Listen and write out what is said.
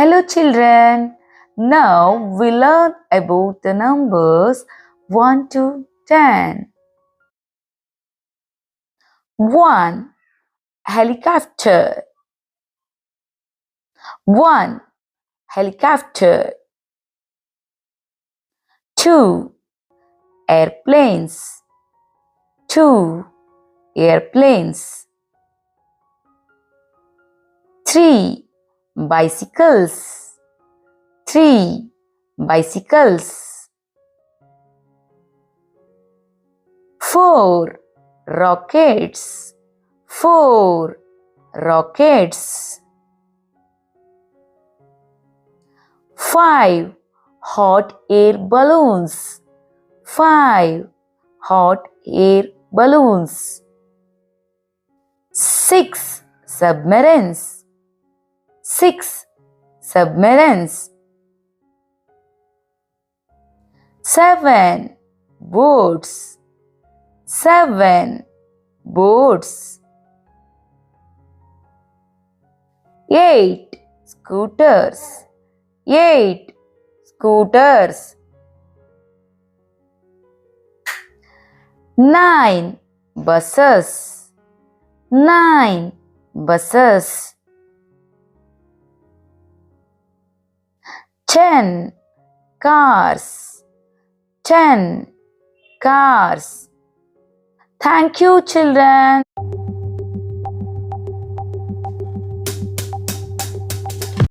Hello children, now we learn about the numbers 1 to 10. 1. Helicopter. 1. Helicopter. 2. Airplanes. 2. Airplanes. 3. Bicycles. 3. Bicycles. 4. Rockets. 4. Rockets. 5. Hot air balloons. 5. Hot air balloons. 6. Submarines. 6. Submarines. 7. Boats. 7. Boats. 8. Scooters. 8. Scooters. 9. Buses. 9. Buses. 10. Cars. 10. Cars. Thank you, children.